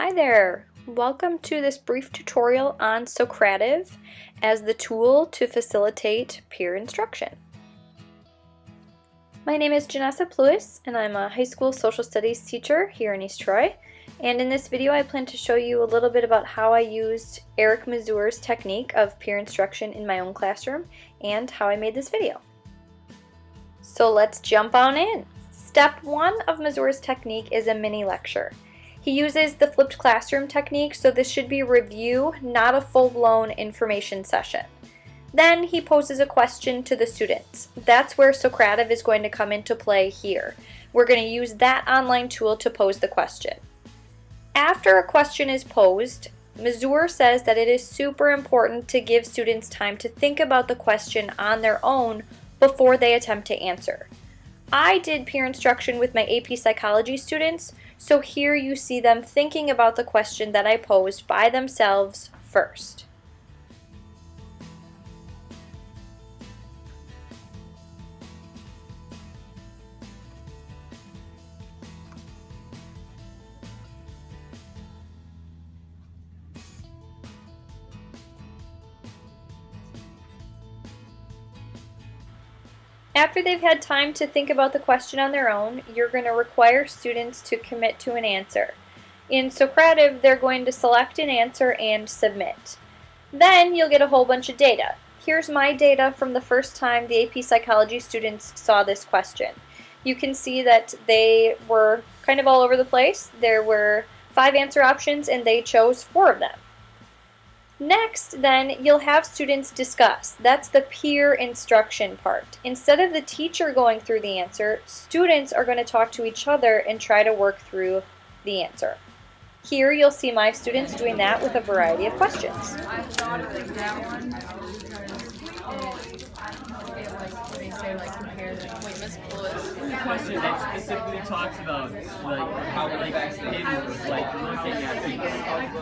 Hi there! Welcome to this brief tutorial on Socrative as the tool to facilitate peer instruction. My name is Janessa Pluis and I'm a high school social studies teacher here in East Troy. And in this video I plan to show you a little bit about how I used Eric Mazur's technique of peer instruction in my own classroom and how I made this video. So let's jump on in! Step 1 of Mazur's technique is a mini lecture. He uses the flipped classroom technique, so this should be a review, not a full-blown information session. Then he poses a question to the students. That's where Socrative is going to come into play here. We're going to use that online tool to pose the question. After a question is posed, Mazur says that it is super important to give students time to think about the question on their own before they attempt to answer. I did peer instruction with my AP Psychology students, so here you see them thinking about the question that I posed by themselves first. After they've had time to think about the question on their own, you're going to require students to commit to an answer. In Socrative, they're going to select an answer and submit. Then you'll get a whole bunch of data. Here's my data from the first time the AP Psychology students saw this question. You can see that they were kind of all over the place. There were 5 answer options and they chose 4 of them. Next, then, you'll have students discuss. That's the peer instruction part. Instead of the teacher going through the answer, students are going to talk to each other and try to work through the answer. Here you'll see my students doing that with a variety of questions. The question that specifically talks about how kids looking at people,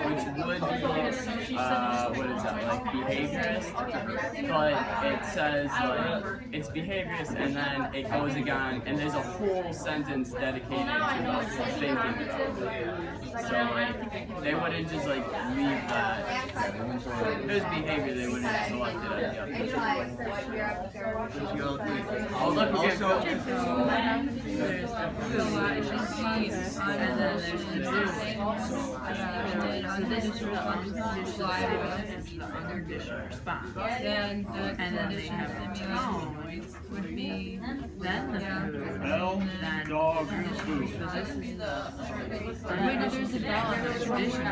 which would be what is that, behaviorist, but it says it's behaviorist and then it goes again and there's a whole sentence dedicated to thinking about it. So they wouldn't just leave that. If there's behavior, they wouldn't have selected it. I'll look again. There's the and then there's the unconditional response. And then they have the tone would be then the bell, dog, food. So this is the wait, no, there's a bell and there's conditions.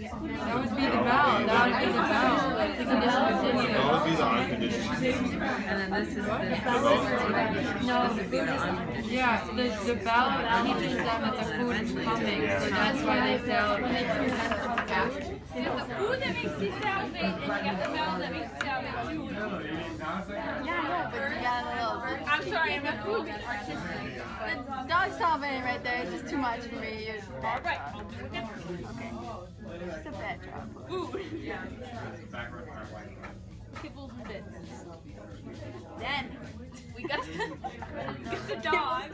That would be the bell. That would be the bell. Like the conditional statement. That would be the unconditional statement. And then this is the no. This would be the unconditional. Yeah, the bell teaches them that the food is coming, so that's why they sell it. You have the food that makes you salivate, and you got the bell that makes you salivate too. Yeah, but you got a little. I'm sorry, I'm a food artistic. The dog salivating right there is just too much for me. All right. Okay. It's a bad job. Food. Kibbles and bits. Then we got the dog.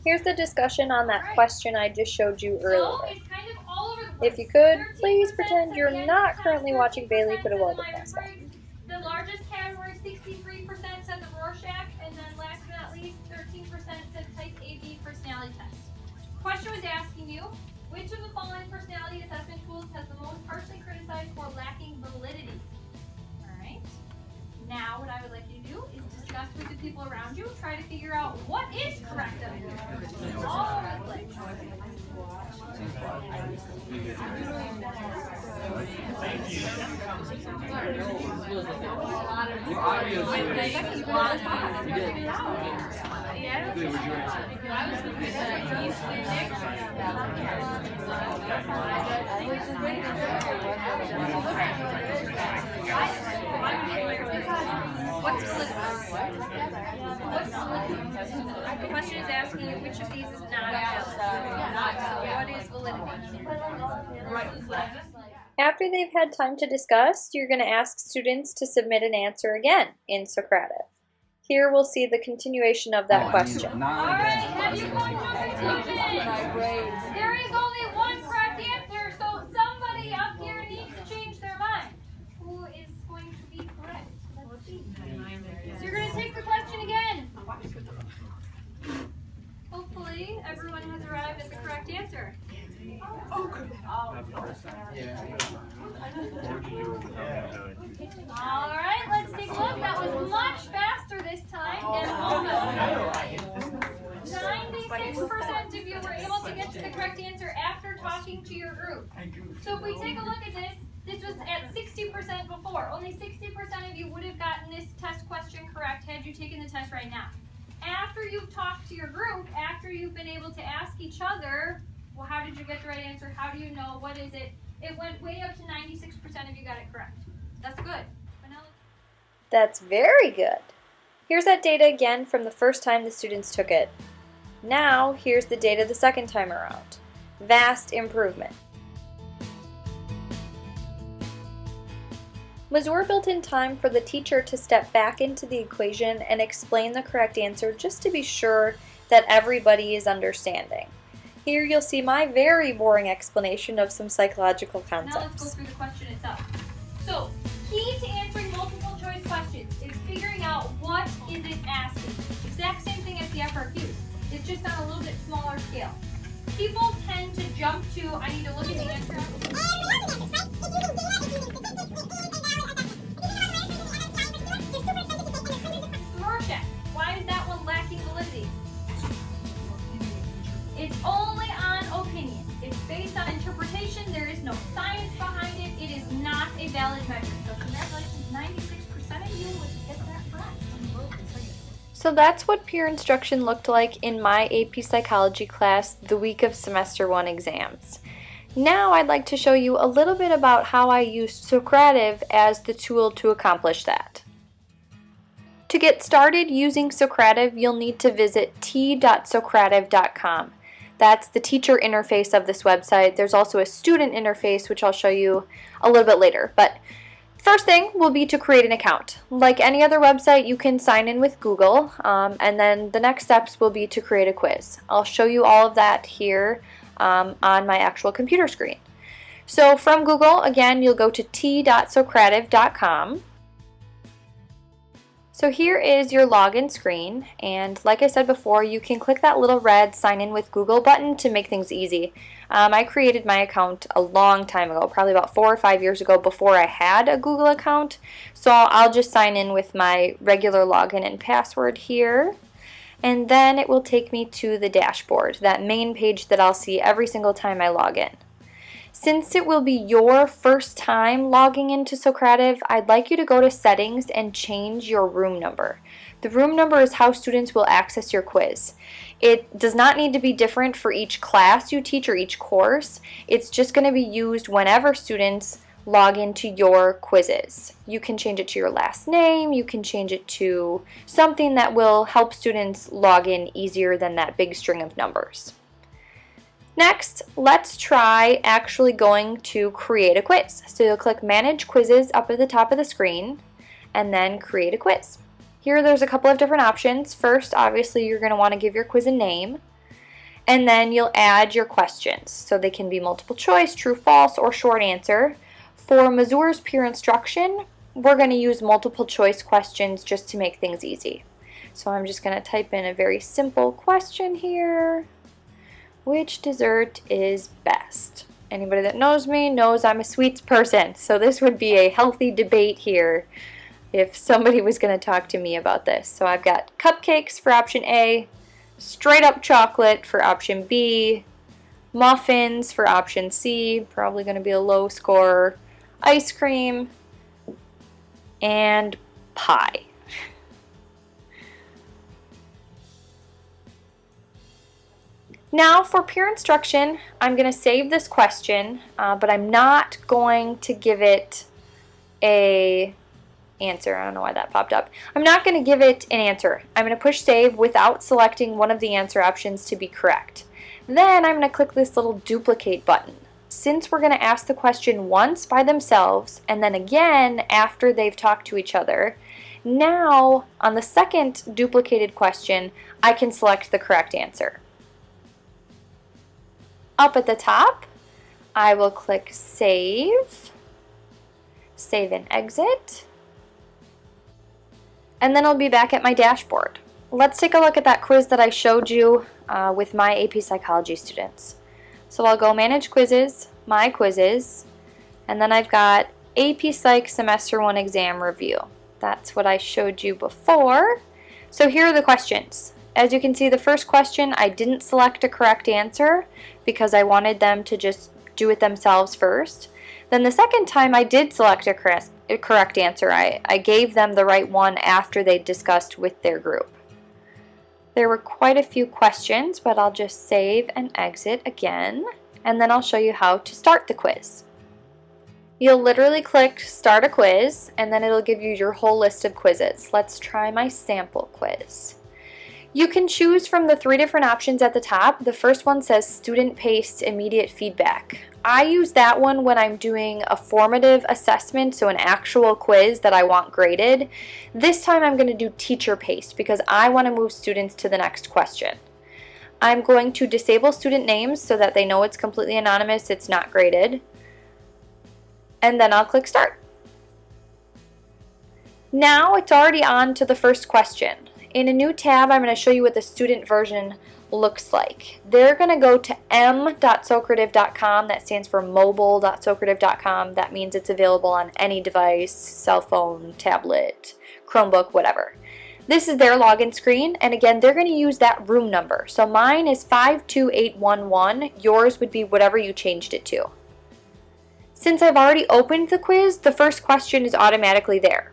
Here's the discussion on that question I just showed you earlier. So it's kind of all over the place. If you could, please pretend you're not currently watching Bailey put a wall mask on. The largest category, 63% said the Rorschach, and then last but not least, 13% said type AB personality test. Question was asking you, which of the following personality assessment tools has the most harshly criticized for lacking validity? Alright. Now what I would like you to do is discuss with the people around you, try to figure out what is correct of it. All over the place. What's the question is asking you which of these is not valid. So what is validity? After they've had time to discuss, you're going to ask students to submit an answer again in Socrative. Here we'll see the continuation of that question. Alright, have you come to a conclusion? There is only one correct answer. So you're going to take the question again. Hopefully, everyone has arrived at the correct answer. All right, let's take a look. That was much faster this time, and almost 96% of you were able to get to the correct answer after talking to your group. So if we take a look at this, this was at 60% before. Only 60% of you would have gotten this test question correct had you taken the test right now. After you've talked to your group, after you've been able to ask each other, well, how did you get the right answer? How do you know? What is it? It went way up to 96% of you got it correct. That's good. That's very good. Here's that data again from the first time the students took it. Now, here's the data the second time around. Vast improvement. Mazur built in time for the teacher to step back into the equation and explain the correct answer just to be sure that everybody is understanding. Here you'll see my very boring explanation of some psychological concepts. Now let's go through the question itself. So, key to answering multiple choice questions is figuring out what is it asking. Exact same thing as the FRQs. It's just on a little bit smaller scale. People tend to jump to, I need to look at the answer. Rorschach. Why is that one lacking validity? It's only on opinion. It's based on interpretation. There is no science behind it. It is not a valid measure. So congratulations, 96% of you would get that correct. So that's what peer instruction looked like in my AP Psychology class the week of Semester 1 exams. Now I'd like to show you a little bit about how I used Socrative as the tool to accomplish that. To get started using Socrative, you'll need to visit t.socrative.com. That's the teacher interface of this website. There's also a student interface, which I'll show you a little bit later. But first thing will be to create an account. Like any other website, you can sign in with Google, and then the next steps will be to create a quiz. I'll show you all of that here on my actual computer screen. So from Google, again, you'll go to t.socrative.com. So here is your login screen, and like I said before, you can click that little red sign in with Google button to make things easy. I created my account a long time ago, probably about 4 or 5 years ago before I had a Google account. So I'll just sign in with my regular login and password here, and then it will take me to the dashboard, that main page that I'll see every single time I log in. Since it will be your first time logging into Socrative, I'd like you to go to Settings and change your room number. The room number is how students will access your quiz. It does not need to be different for each class you teach or each course. It's just going to be used whenever students log into your quizzes. You can change it to your last name, you can change it to something that will help students log in easier than that big string of numbers. Next, let's try actually going to create a quiz. So you'll click Manage Quizzes up at the top of the screen, and then Create a Quiz. Here there's a couple of different options. First, obviously, you're going to want to give your quiz a name, and then you'll add your questions. So they can be multiple choice, true, false, or short answer. For Mazur's peer instruction, we're going to use multiple choice questions just to make things easy. So I'm just going to type in a very simple question here. Which dessert is best? Anybody that knows me knows I'm a sweets person, so this would be a healthy debate here if somebody was going to talk to me about this. So I've got cupcakes for option A, straight up chocolate for option B, muffins for option C, probably going to be a low score, ice cream, and pie. Now for peer instruction, I'm going to save this question, but I'm not going to give it a answer. I don't know why that popped up. I'm not going to give it an answer. I'm going to push save without selecting one of the answer options to be correct. Then I'm going to click this little duplicate button. Since we're going to ask the question once by themselves and then again after they've talked to each other, now on the second duplicated question, I can select the correct answer. Up at the top, I will click Save, Save and Exit. and then I'll be back at my dashboard. Let's take a look at that quiz that I showed you with my AP Psychology students. So I'll go Manage Quizzes, My Quizzes, and then I've got AP Psych Semester 1 Exam Review. That's what I showed you before. So here are the questions. As you can see, the first question, I didn't select a correct answer because I wanted them to just do it themselves first. Then the second time I did select a correct answer. I gave them the right one after they discussed with their group. There were quite a few questions, but I'll just save and exit again, and then I'll show you how to start the quiz. You'll literally click Start a Quiz, and then it'll give you your whole list of quizzes. Let's try my sample quiz. You can choose from the 3 different options at the top. The first one says Student-Paced Immediate Feedback. I use that one when I'm doing a formative assessment, so an actual quiz that I want graded. This time I'm going to do teacher-paced because I want to move students to the next question. I'm going to disable student names so that they know it's completely anonymous, it's not graded. And then I'll click Start. Now it's already on to the first question. In a new tab, I'm going to show you what the student version looks like. They're going to go to m.socrative.com. That stands for mobile.socrative.com. That means it's available on any device, cell phone, tablet, Chromebook, whatever. This is their login screen, and again, they're going to use that room number. So mine is 52811. Yours would be whatever you changed it to. Since I've already opened the quiz, the first question is automatically there.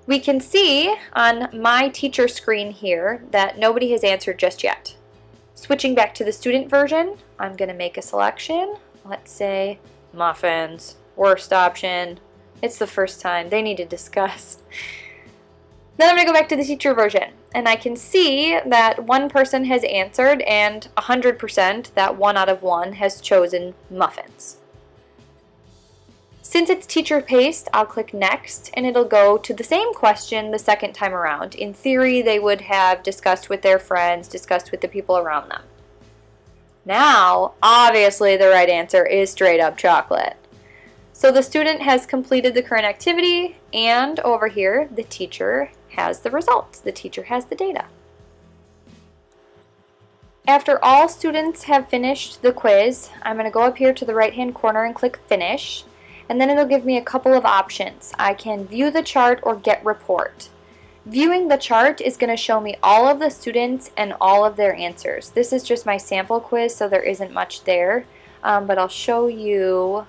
We can see on my teacher screen here that nobody has answered just yet. Switching back to the student version, I'm going to make a selection. Let's say muffins, worst option. It's the first time, they need to discuss. Then I'm going to go back to the teacher version, and I can see that one person has answered, and 100%, that 1 out of 1, has chosen muffins. Since it's teacher-paced, I'll click Next, and it'll go to the same question the second time around. In theory, they would have discussed with their friends, discussed with the people around them. Now, obviously, the right answer is straight up chocolate. So the student has completed the current activity, and over here, the teacher has the results. The teacher has the data. After all students have finished the quiz, I'm going to go up here to the right-hand corner and click Finish. And then it'll give me a couple of options. I can view the chart or get report. Viewing the chart is going to show me all of the students and all of their answers. This is just my sample quiz, so there isn't much there. But I'll show you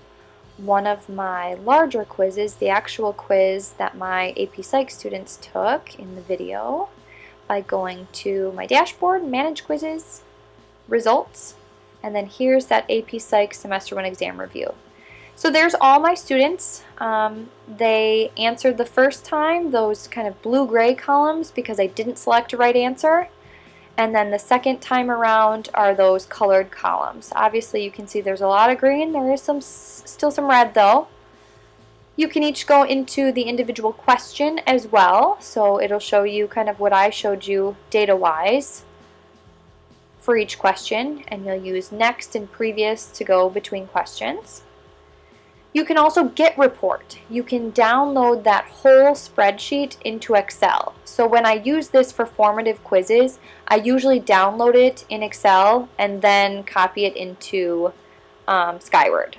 one of my larger quizzes, the actual quiz that my AP Psych students took in the video, by going to my dashboard, Manage Quizzes, Results, and then here's that AP Psych Semester 1 Exam Review. So there's all my students. They answered the first time, those kind of blue-gray columns, because I didn't select a right answer. And then the second time around are those colored columns. Obviously you can see there's a lot of green. There is still some red though. You can each go into the individual question as well. So it'll show you kind of what I showed you data-wise for each question. And you'll use Next and Previous to go between questions. You can also get report. You can download that whole spreadsheet into Excel. So when I use this for formative quizzes, I usually download it in Excel and then copy it into Skyward.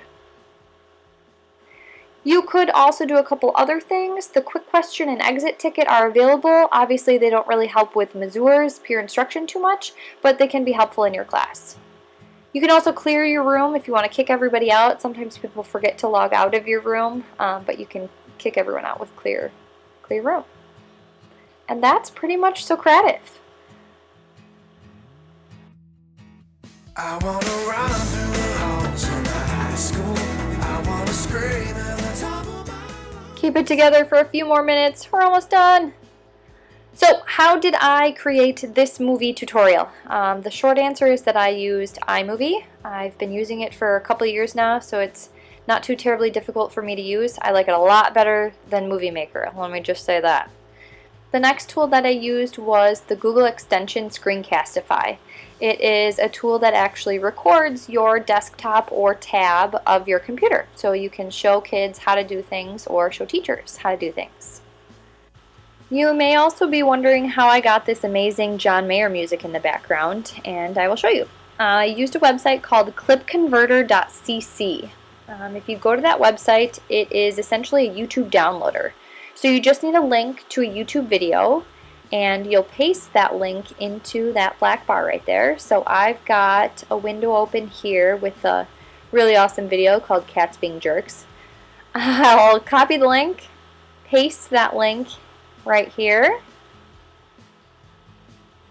You could also do a couple other things. The quick question and exit ticket are available. Obviously they don't really help with Mazur's peer instruction too much, but they can be helpful in your class. You can also clear your room if you want to kick everybody out. Sometimes people forget to log out of your room, but you can kick everyone out with clear room. And that's pretty much Socrative. I wanna run through the halls of my high school. I wanna scream at the top of my lungs. Keep it together for a few more minutes. We're almost done. So how did I create this movie tutorial? The short answer is that I used iMovie. I've been using it for a couple of years now, so it's not too terribly difficult for me to use. I like it a lot better than Movie Maker, let me just say that. The next tool that I used was the Google extension Screencastify. It is a tool that actually records your desktop or tab of your computer, so you can show kids how to do things or show teachers how to do things. You may also be wondering how I got this amazing John Mayer music in the background, and I will show you. I used a website called clipconverter.cc. If you go to that website, it is essentially a YouTube downloader. So you just need a link to a YouTube video, and you'll paste that link into that black bar right there. So I've got a window open here with a really awesome video called Cats Being Jerks. I'll copy the link, paste that link right here,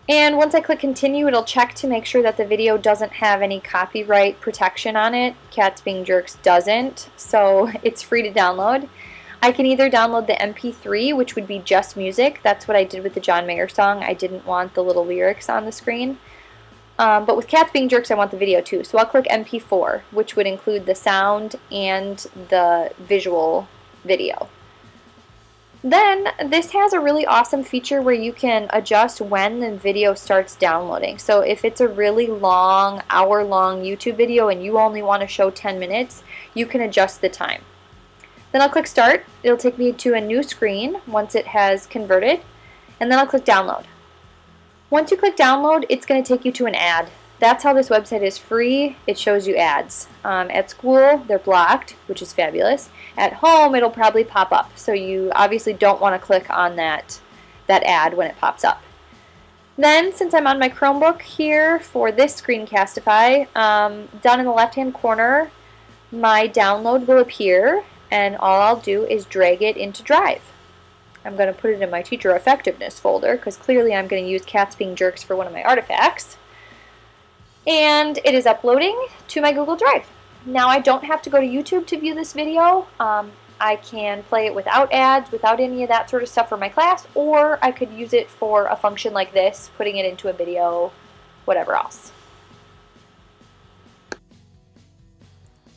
and once I click continue, it'll check to make sure that the video doesn't have any copyright protection on it. Cats Being Jerks doesn't, so it's free to download. I can either download the MP3, which would be just music. That's what I did with the John Mayer song. I didn't want the little lyrics on the screen. But with Cats Being Jerks, I want the video too. So I'll click MP4, which would include the sound and the visual video. Then this has a really awesome feature where you can adjust when the video starts downloading. So if it's a really long, hour-long YouTube video and you only want to show 10 minutes, you can adjust the time. Then I'll click Start. It'll take me to a new screen once it has converted, and then I'll click Download. Once you click Download, it's going to take you to an ad. That's how this website is free. It shows you ads. At school, they're blocked, which is fabulous. At home, it'll probably pop up, so you obviously don't want to click on that ad when it pops up. Then, since I'm on my Chromebook here for this Screencastify, down in the left-hand corner, my download will appear, and all I'll do is drag it into Drive. I'm going to put it in my Teacher Effectiveness folder, because clearly I'm going to use Cats Being Jerks for one of my artifacts. And it is uploading to my Google Drive. Now I don't have to go to YouTube to view this video. I can play it without ads, without any of that sort of stuff for my class, or I could use it for a function like this, putting it into a video, whatever else.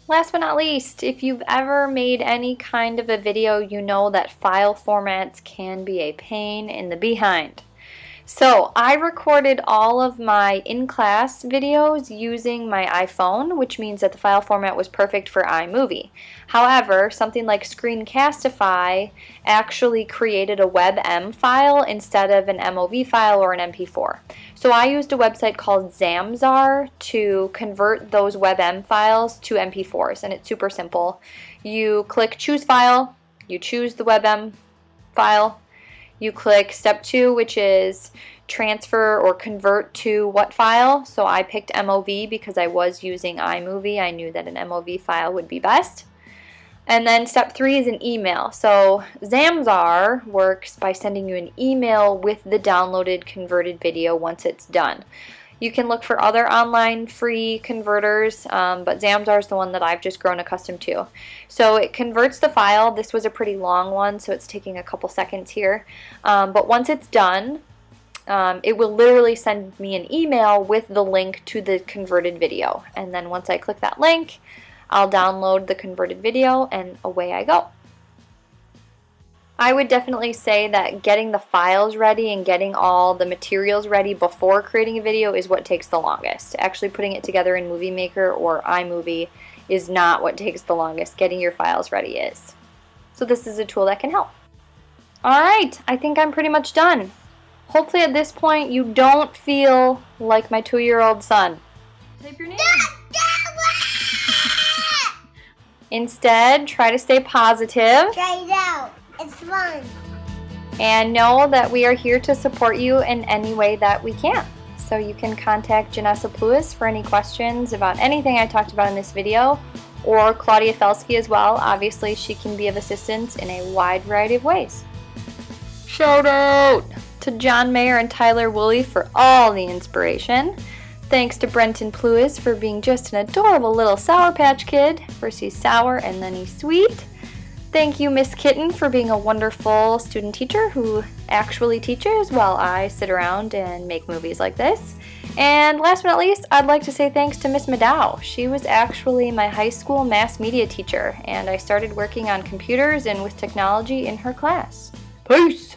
Last but not least, if you've ever made any kind of a video, you know that file formats can be a pain in the behind. So I recorded all of my in-class videos using my iPhone, which means that the file format was perfect for iMovie. However, something like Screencastify actually created a WebM file instead of an MOV file or an MP4. So I used a website called Zamzar to convert those WebM files to MP4s, and it's super simple. You click Choose File, you choose the WebM file, you click step 2, which is transfer or convert to what file. So I picked MOV because I was using iMovie. I knew that an MOV file would be best. And then step 3 is an email. So Zamzar works by sending you an email with the downloaded converted video once it's done. You can look for other online free converters, but Zamzar is the one that I've just grown accustomed to. So it converts the file. This was a pretty long one, so it's taking a couple seconds here. But once it's done, it will literally send me an email with the link to the converted video. And then once I click that link, I'll download the converted video and away I go. I would definitely say that getting the files ready and getting all the materials ready before creating a video is what takes the longest. Actually putting it together in Movie Maker or iMovie is not what takes the longest. Getting your files ready is. So this is a tool that can help. Alright, I think I'm pretty much done. Hopefully at this point you don't feel like my 2-year-old son. Type your name. Instead, try to stay positive. Try it out. It's fun. And know that we are here to support you in any way that we can. So you can contact Janessa Pluis for any questions about anything I talked about in this video, or Claudia Felsky as well. Obviously, she can be of assistance in a wide variety of ways. Shout out to John Mayer and Tyler Woolley for all the inspiration. Thanks to Brenton Pluis for being just an adorable little Sour Patch Kid. First he's sour and then he's sweet. Thank you, Miss Kitten, for being a wonderful student teacher who actually teaches while I sit around and make movies like this. And last but not least, I'd like to say thanks to Miss Madow. She was actually my high school mass media teacher, and I started working on computers and with technology in her class. Peace!